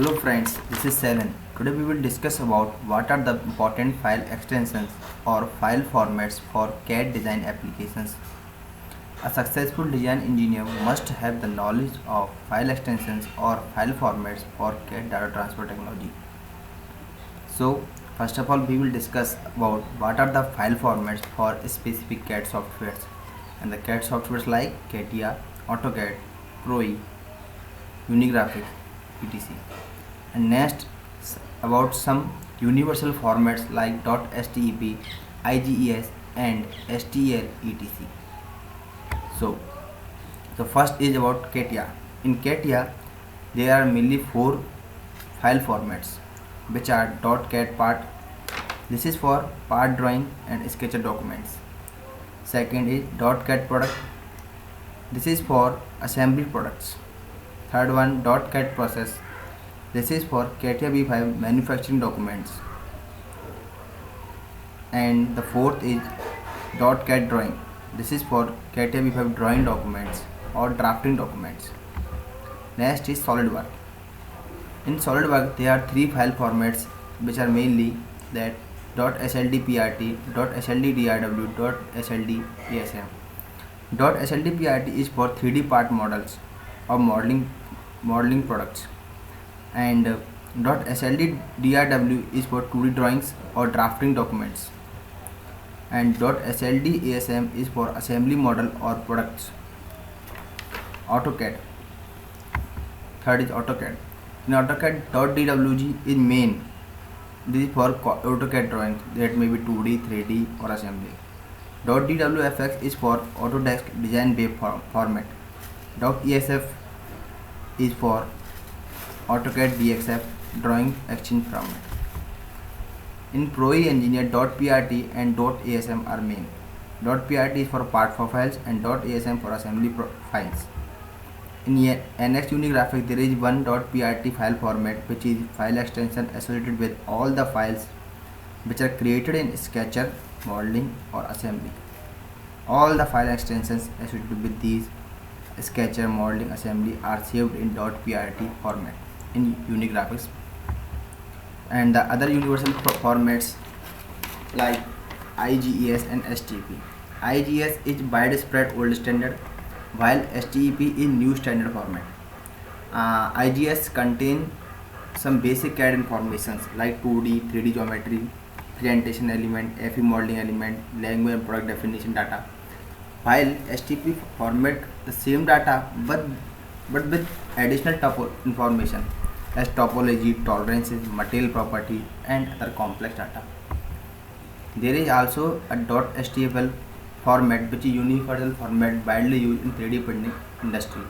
Hello friends, this is Selen. Today we will discuss about what are the important file extensions or file formats for CAD design applications. A successful design engineer must have the knowledge of file extensions or file formats for CAD data transfer technology. So first of all we will discuss about what are the file formats for specific CAD softwares, and the CAD softwares like CATIA, AutoCAD, Creo, Unigraphics, etc. And next about some universal formats like .step, IGES and STL etc. So the first is about CATIA. In CATIA there are mainly four file formats which are .CAD part. This is for part drawing and SketchUp documents. Second is .CAD product. This is for assembly products. Third one .CAD process. This is for CATIA V5 manufacturing documents. And the fourth is .CAD drawing. This is for CATIA V5 drawing documents or drafting documents. Next is SolidWorks. In SolidWorks there are three file formats which are mainly that .SLDPRT, .SLDDRW, .SLDASM. .SLDPRT is for 3D part models or modeling products, and .SLDDRW is for 2D drawings or drafting documents, and .SLDASM is for assembly model or products. AutoCAD. Third is AutoCAD. In AutoCAD, .DWG is main. This is for AutoCAD drawings that may be 2D, 3D or assembly. .DWFX is for Autodesk Design Web format. .ESF is for AutoCAD DXF drawing exchange format. In Creo Engineer, .PRT and .ASM are main. .PRT is for part files and .ASM for assembly files. In NX Unigraphics there is one .PRT file format which is file extension associated with all the files which are created in Sketcher, modeling or assembly. All the file extensions associated with these Sketcher, modeling, assembly are saved in .PRT format in Unigraphics. And the other universal formats like IGES and STP. IGES is widespread old standard, while STEP is new standard format. IGS contain some basic CAD informations like 2D, 3D geometry, presentation element, FE modeling element, language and product definition data, while STP format the same data but with additional information as topology, tolerances, material property and other complex data. There is also a .STFL format which is universal format widely used in 3D printing industry.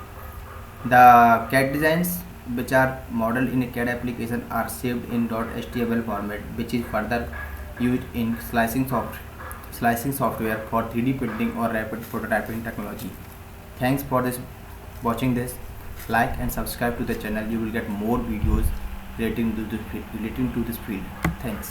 The CAD designs which are modeled in a CAD application are saved in .STFL format, which is further used in slicing software for 3D printing or rapid prototyping technology. Thanks for watching this. Like and subscribe to the channel. You will get more videos relating to this field. Thanks.